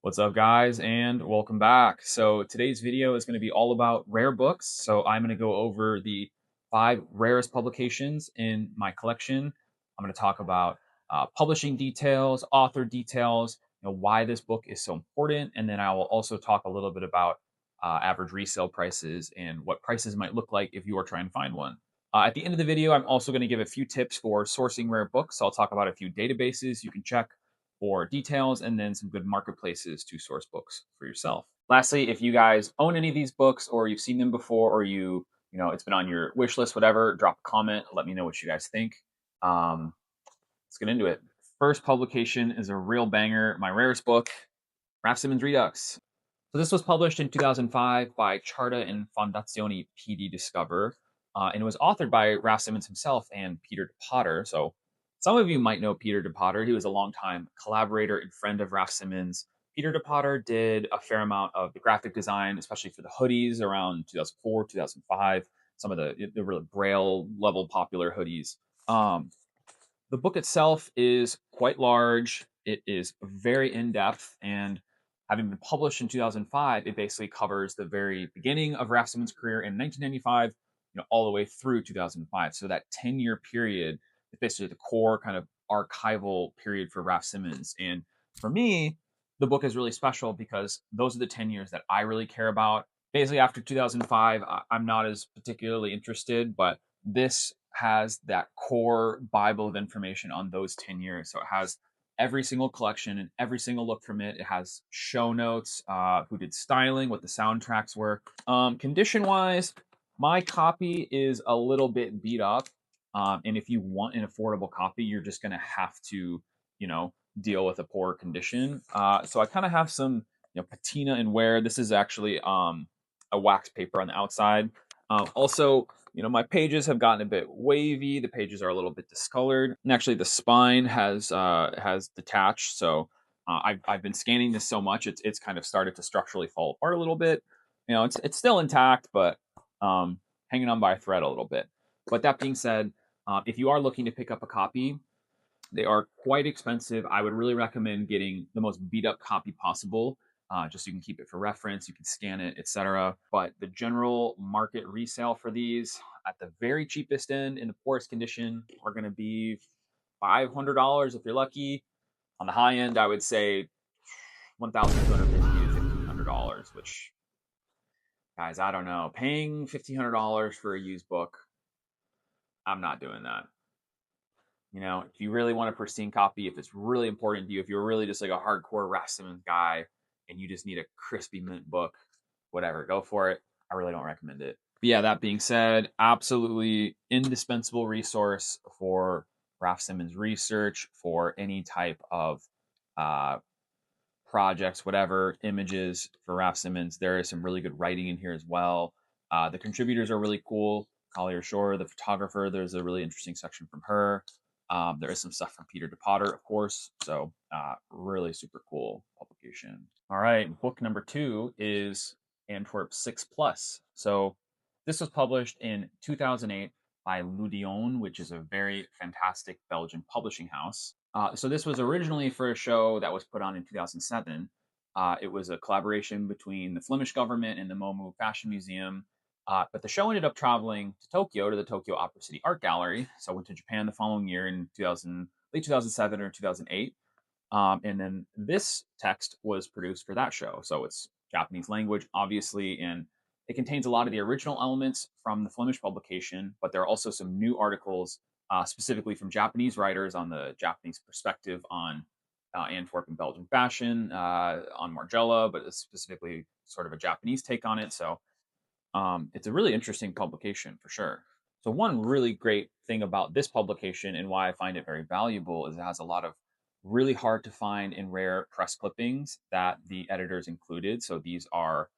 What's up, guys, and welcome back. So today's video is going to be all about rare books. So I'm going to go over the 5 rarest publications in my collection. I'm going to talk about publishing details, author details, why this book is so important, and then I will also talk a little bit about average resale prices and what prices might look like if you are trying to find one. At the end of the video, I'm also going to give a few tips for sourcing rare books. So I'll talk about a few databases you can check for details, and then some good marketplaces to source books for yourself. Lastly, if you guys own any of these books or you've seen them before or it's been on your wish list, whatever, drop a comment. Let me know what you guys think. Let's get into it. First publication is a real banger, my rarest book, Raf Simons Redux. So this was published in 2005 by Charta and Fondazione PD Discover, and it was authored by Raf Simons himself and Peter de Potter. So some of you might know Peter de Potter. He was a longtime collaborator and friend of Raf Simons. Peter de Potter did a fair amount of the graphic design, especially for the hoodies around 2004, 2005. Some of the really Braille level popular hoodies. The book itself is quite large. It is very in depth, and having been published in 2005, it basically covers the very beginning of Raf Simons' career in 1995, all the way through 2005. So that 10-year period is basically the core kind of archival period for Raf Simons. And for me, the book is really special because those are the 10 years that I really care about. Basically, after 2005, I'm not as particularly interested, but this has that core Bible of information on those 10 years. So it has every single collection and every single look from it. It has show notes, who did styling, what the soundtracks were. Condition wise, my copy is a little bit beat up. And if you want an affordable copy, you're just going to have to, deal with a poor condition. So I kind of have some, patina and wear. This is actually a wax paper on the outside. Also, my pages have gotten a bit wavy. The pages are a little bit discolored, and actually, the spine has detached. So I've been scanning this so much, it's kind of started to structurally fall apart a little bit. It's still intact, but hanging on by a thread a little bit. But that being said, if you are looking to pick up a copy, they are quite expensive. I would really recommend getting the most beat up copy possible, just so you can keep it for reference, you can scan it, etc. But the general market resale for these at the very cheapest end in the poorest condition are going to be $500 if you're lucky. On the high end, I would say $1,250 to $1,500, which, guys, I don't know. Paying $1,500 for a used book, I'm not doing that. If you really want a pristine copy, if it's really important to you, if you're really just like a hardcore Raf Simons guy and you just need a crispy mint book, whatever, go for it. I really don't recommend it. But yeah, that being said, absolutely indispensable resource for Raf Simons research, for any type of uh, projects, whatever, images for Raf Simons. There is some really good writing in here as well. The contributors are really cool. Collier Shore, the photographer, there's a really interesting section from her. There is some stuff from Peter de Potter, of course. So really super cool publication. All right, book number 2 is Antwerp 6 Plus. So this was published in 2008 by Ludion, which is a very fantastic Belgian publishing house. So this was originally for a show that was put on in 2007. It was a collaboration between the Flemish government and the MoMU Fashion Museum. But the show ended up traveling to Tokyo, to the Tokyo Opera City Art Gallery. So I went to Japan the following year in late 2007 or 2008. And then this text was produced for that show. So it's Japanese language, obviously, and it contains a lot of the original elements from the Flemish publication, but there are also some new articles, specifically from Japanese writers on the Japanese perspective on Antwerp and Belgian fashion, on Margiela, but it's specifically sort of a Japanese take on it. So it's a really interesting publication for sure. So one really great thing about this publication and why I find it very valuable is it has a lot of really hard to find and rare press clippings that the editors included. So these are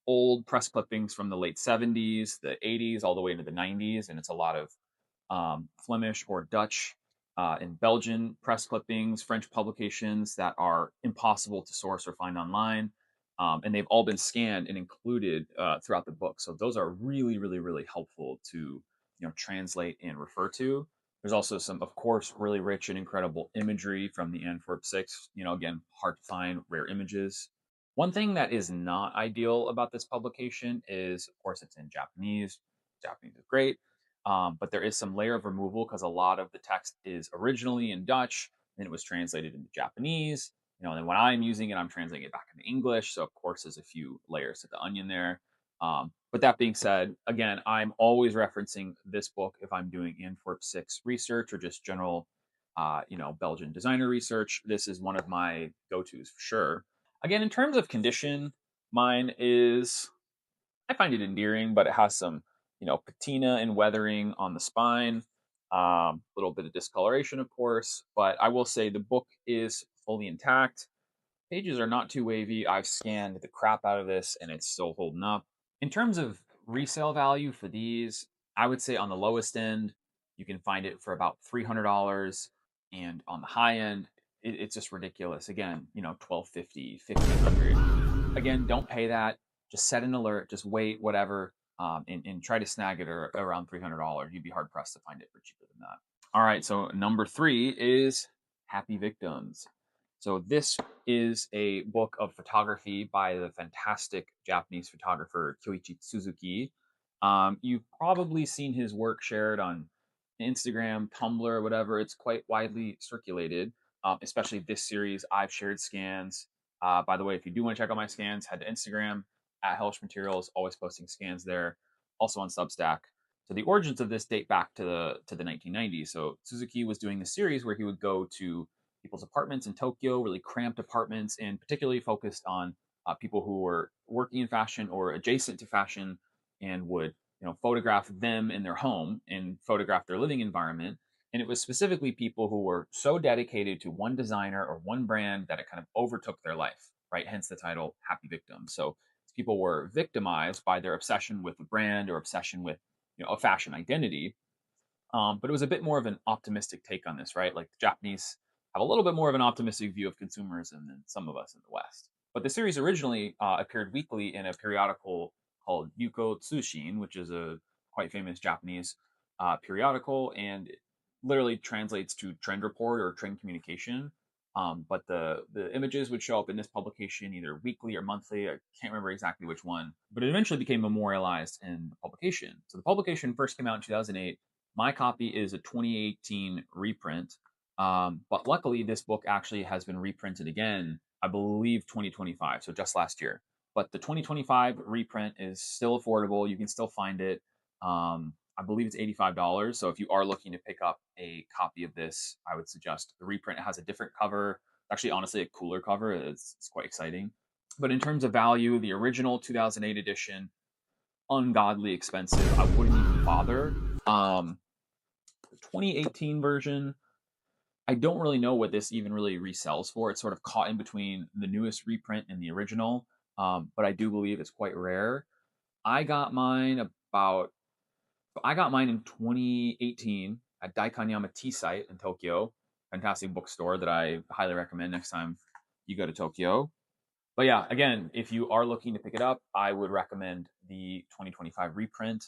old press clippings from the late 70s, the 80s, all the way into the 90s. And it's a lot of Flemish or Dutch and Belgian press clippings, French publications that are impossible to source or find online. And they've all been scanned and included throughout the book. So those are really, really, really helpful to translate and refer to. There's also some, of course, really rich and incredible imagery from the Antwerp 6. Again, hard to find rare images. One thing that is not ideal about this publication is, of course, it's in Japanese. Japanese is great, but there is some layer of removal because a lot of the text is originally in Dutch and it was translated into Japanese. And then when I'm using it, I'm translating it back into English. So, of course, there's a few layers to the onion there. But that being said, again, I'm always referencing this book if I'm doing Antwerp 6 research or just general, Belgian designer research. This is one of my go-tos for sure. Again, in terms of condition, mine is, I find it endearing, but it has some, patina and weathering on the spine, a little bit of discoloration, of course. But I will say the book is fully intact. Pages are not too wavy. I've scanned the crap out of this and it's still holding up. In terms of resale value for these, I would say on the lowest end, you can find it for about $300. And on the high end, it's just ridiculous. Again, 1250, 1500. Again, don't pay that. Just set an alert, just wait, whatever, and try to snag it around $300. You'd be hard pressed to find it for cheaper than that. All right, so number 3 is Happy Victims. So this is a book of photography by the fantastic Japanese photographer Kyoichi Suzuki. You've probably seen his work shared on Instagram, Tumblr, whatever. It's quite widely circulated, especially this series. I've shared scans. By the way, if you do want to check out my scans, head to Instagram at Hellish Materials, always posting scans there. Also on Substack. So the origins of this date back to the 1990s. So Suzuki was doing the series where he would go to people's apartments in Tokyo, really cramped apartments, and particularly focused on people who were working in fashion or adjacent to fashion, and would photograph them in their home and photograph their living environment. And it was specifically people who were so dedicated to one designer or one brand that it kind of overtook their life, right? Hence the title Happy Victims. So people were victimized by their obsession with a brand or obsession with a fashion identity. But it was a bit more of an optimistic take on this, right? Like the Japanese have a little bit more of an optimistic view of consumerism than some of us in the West. But the series originally appeared weekly in a periodical called Yuko Tsushin, which is a quite famous Japanese periodical, and it literally translates to trend report or trend communication. But the images would show up in this publication either weekly or monthly. I can't remember exactly which one, but it eventually became memorialized in the publication. So the publication first came out in 2008. My copy is a 2018 reprint, but luckily this book actually has been reprinted again, I believe 2025, so just last year. But the 2025 reprint is still affordable. You can still find it. I believe it's $85. So if you are looking to pick up a copy of this, I would suggest the reprint. It has a different cover. Actually, honestly, a cooler cover. It's quite exciting. But in terms of value, the original 2008 edition, ungodly expensive. I wouldn't even bother. The 2018 version, I don't really know what this even really resells for. It's sort of caught in between the newest reprint and the original, but I do believe it's quite rare. I got mine about I got mine in 2018 at Daikanyama Tea Site in Tokyo. Fantastic bookstore that I highly recommend next time you go to Tokyo. But yeah, again, if you are looking to pick it up, I would recommend the 2025 reprint.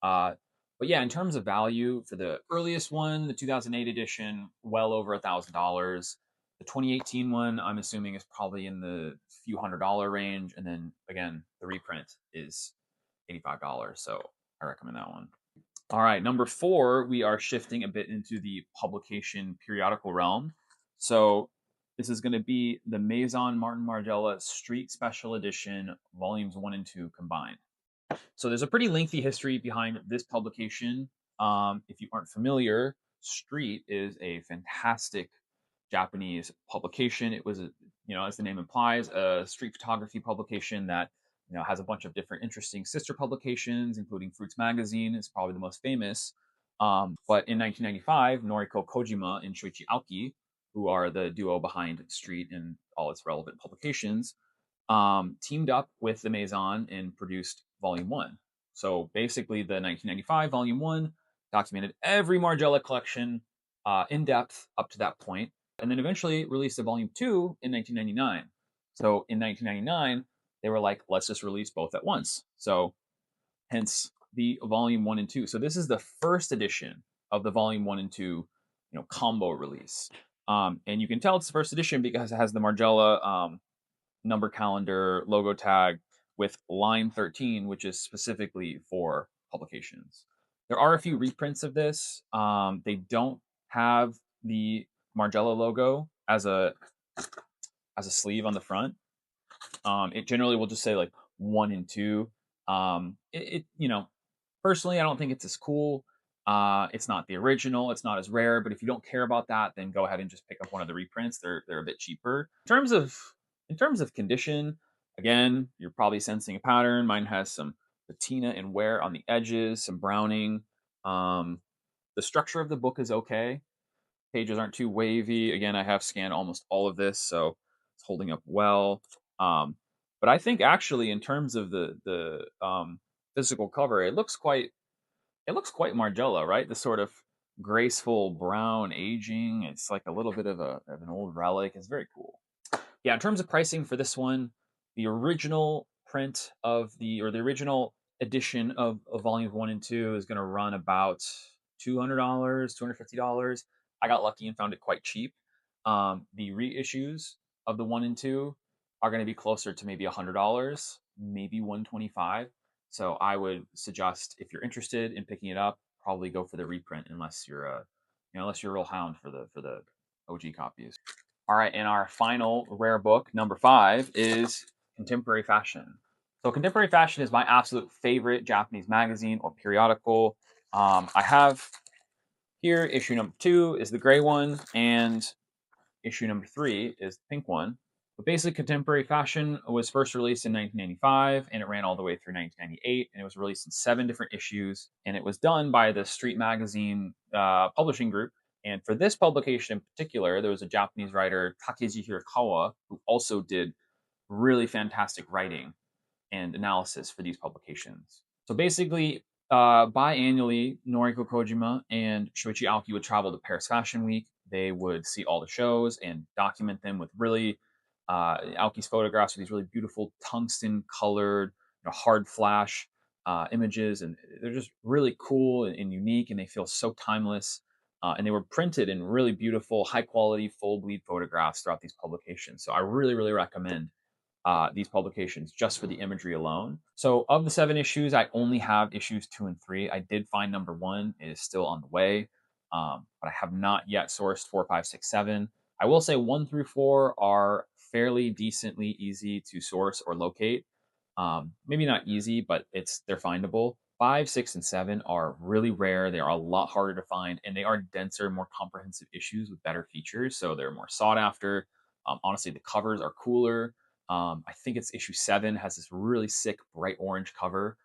Uh, but yeah, in terms of value for the earliest one, the 2008 edition, well over $1,000. The 2018 one, I'm assuming, is probably in the few $100 range. And then again, the reprint is $85. So I recommend that one. All right, number 4, we are shifting a bit into the publication periodical realm. So this is going to be the Maison Martin Margiela Street Special Edition, volumes 1 and 2 combined. So there's a pretty lengthy history behind this publication. If you aren't familiar, Street is a fantastic Japanese publication. It was, as the name implies, a street photography publication that has a bunch of different interesting sister publications, including Fruits Magazine is probably the most famous. But in 1995, Noriko Kojima and Shoichi Aoki, who are the duo behind Street and all its relevant publications, teamed up with the Maison and produced Volume 1. So basically, the 1995 Volume 1 documented every Margiela collection in depth up to that point, and then eventually released a Volume 2 in 1999. So in 1999, they were like, let's just release both at once. So hence the Volume 1 and 2. So this is the first edition of the volume 1 and 2, combo release. And you can tell it's the first edition because it has the Margiela number calendar logo tag with line 13, which is specifically for publications. There are a few reprints of this. They don't have the Margiela logo as a sleeve on the front. It generally will just say like 1 and 2. Personally, I don't think it's as cool. It's not the original. It's not as rare. But if you don't care about that, then go ahead and just pick up one of the reprints. They're a bit cheaper. In terms of condition, again, you're probably sensing a pattern. Mine has some patina and wear on the edges, some browning. The structure of the book is okay. Pages aren't too wavy. Again, I have scanned almost all of this, so it's holding up well. But I think actually, in terms of the physical cover, it looks quite Margiela, right? The sort of graceful brown aging. It's like a little bit of an old relic. It's very cool. Yeah, in terms of pricing for this one, the original print the original edition of volume 1 and 2 is going to run about $200, $250. I got lucky and found it quite cheap. The reissues of the 1 and 2 are going to be closer to maybe $100, maybe $125. So I would suggest, if you're interested in picking it up, probably go for the reprint unless you're a real hound for the OG copies. All right, and our final rare book, number 5, is Contemporary Fashion. So Contemporary Fashion is my absolute favorite Japanese magazine or periodical. I have here issue number 2 is the gray one, and issue number 3 is the pink one. But basically, Contemporary Fashion was first released in 1995, and it ran all the way through 1998, and it was released in 7 different issues, and it was done by the Street Magazine publishing group. And for this publication in particular, there was a Japanese writer, Takeji Hirakawa, who also did really fantastic writing and analysis for these publications. So basically, biannually, Noriko Kojima and Shoichi Aoki would travel to Paris Fashion Week. They would see all the shows and document them with really Aoki's photographs with these really beautiful tungsten colored, hard flash images, and they're just really cool and unique, and they feel so timeless. And they were printed in really beautiful, high quality, full bleed photographs throughout these publications. So I really, really recommend these publications just for the imagery alone. So of the 7 issues, I only have issues 2 and 3. I did find number 1 is still on the way, but I have not yet sourced 4, 5, 6, 7. I will say 1 through 4 are fairly decently easy to source or locate. Maybe not easy, but they're findable. 5, 6, and 7 are really rare. They are a lot harder to find, and they are denser, more comprehensive issues with better features. So they're more sought after. Honestly, the covers are cooler. I think it's issue 7 has this really sick bright orange cover.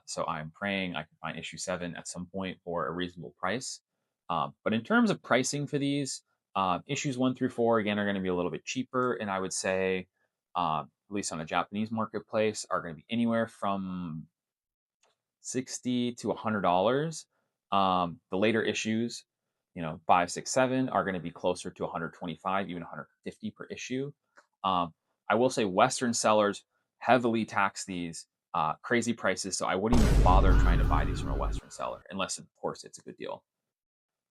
So I'm praying I can find issue 7 at some point for a reasonable price. But in terms of pricing for these, issues 1 through 4, again, are going to be a little bit cheaper. And I would say, at least on a Japanese marketplace, are going to be anywhere from $60 to $100. The later issues, 5, 6, 7 are going to be closer to 125, even 150 per issue. I will say Western sellers heavily tax these crazy prices, so I wouldn't even bother trying to buy these from a Western seller, unless, of course, it's a good deal.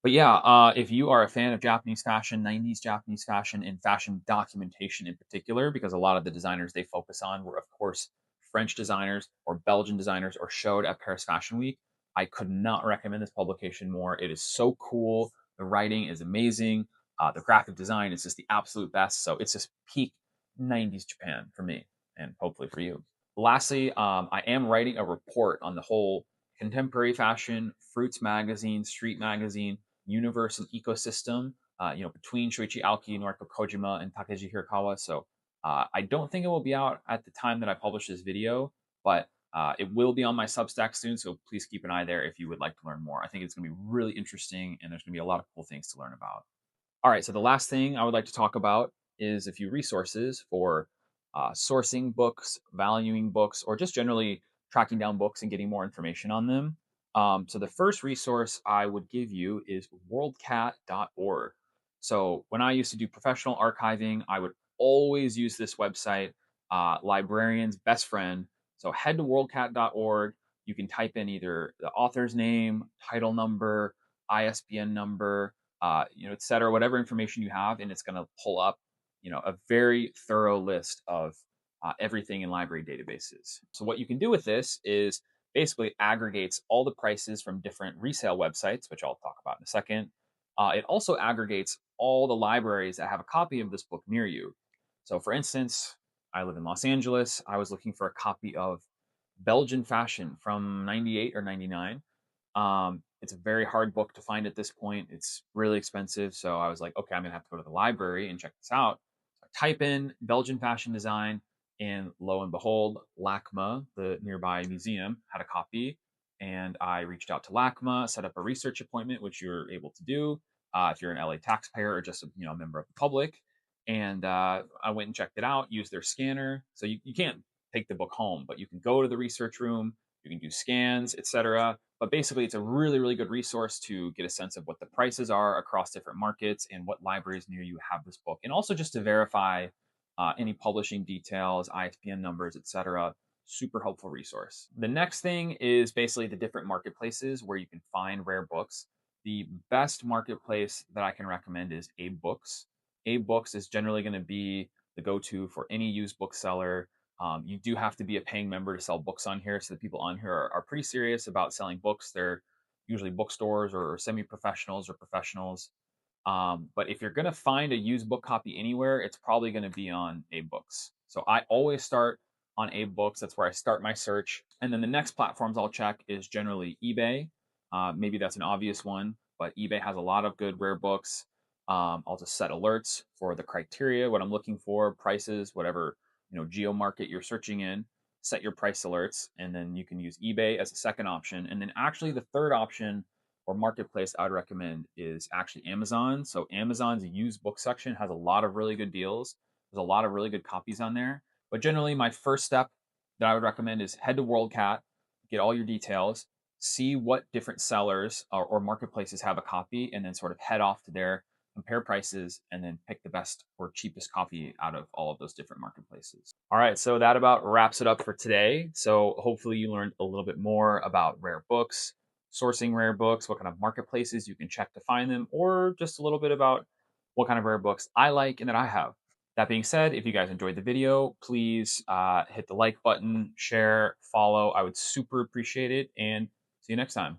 But yeah, if you are a fan of Japanese fashion, 90s Japanese fashion, and fashion documentation in particular, because a lot of the designers they focus on were, of course, French designers or Belgian designers or showed at Paris Fashion Week, I could not recommend this publication more. It is so cool. The writing is amazing. The graphic design is just the absolute best. So it's just peak 90s Japan for me, and hopefully for you. Lastly, I am writing a report on the whole contemporary fashion, fruits magazine, street magazine, universe and ecosystem, between Shoichi Aoki, Noriko Kojima, and Takeji Hirakawa. So I don't think it will be out at the time that I publish this video, but it will be on my Substack soon. So please keep an eye there if you would like to learn more. I think it's going to be really interesting, and there's going to be a lot of cool things to learn about. All right, so the last thing I would like to talk about is a few resources for sourcing books, valuing books, or just generally tracking down books and getting more information on them. So the first resource I would give you is worldcat.org. So when I used to do professional archiving, I would always use this website, librarian's best friend. So head to worldcat.org. You can type in either the author's name, title number, ISBN number, et cetera, whatever information you have, and it's going to pull up, a very thorough list of everything in library databases. So what you can do with this is basically aggregates all the prices from different resale websites, which I'll talk about in a second. It also aggregates all the libraries that have a copy of this book near you. So, for instance, I live in Los Angeles. I was looking for a copy of Belgian Fashion from 98 or 99. It's a very hard book to find at this point. It's really expensive. So I was like, okay, I'm going to have to go to the library and check this out. So I type in Belgian fashion design, and lo and behold, LACMA, the nearby museum, had a copy. And I reached out to LACMA, set up a research appointment, which you're able to do if you're an LA taxpayer or just a member of the public. And I went and checked it out, used their scanner. So you can't take the book home, but you can go to the research room, you can do scans, etc. But basically, it's a really, really good resource to get a sense of what the prices are across different markets and what libraries near you have this book. And also just to verify any publishing details, ISBN numbers, etc. Super helpful resource. The next thing is basically the different marketplaces where you can find rare books. The best marketplace that I can recommend is AbeBooks. AbeBooks is generally going to be the go-to for any used bookseller. You do have to be a paying member to sell books on here. So the people on here are pretty serious about selling books. They're usually bookstores or semi-professionals or professionals. But if you're going to find a used book copy anywhere, it's probably going to be on AbeBooks. So I always start on AbeBooks. That's where I start my search. And then the next platforms I'll check is generally eBay. Maybe that's an obvious one, but eBay has a lot of good rare books. I'll just set alerts for the criteria, what I'm looking for, prices, whatever geo market you're searching in. Set your price alerts, and then you can use eBay as a second option. And then actually the third option or marketplace I would recommend is actually Amazon. So Amazon's used book section has a lot of really good deals. There's a lot of really good copies on there. But generally, my first step that I would recommend is head to WorldCat, get all your details, see what different sellers or marketplaces have a copy, and then sort of head off to there, compare prices, and then pick the best or cheapest copy out of all of those different marketplaces. All right, so that about wraps it up for today. So hopefully you learned a little bit more about rare books, sourcing rare books, what kind of marketplaces you can check to find them, or just a little bit about what kind of rare books I like and that I have. That being said, if you guys enjoyed the video, please hit the like button, share, follow. I would super appreciate it, and see you next time.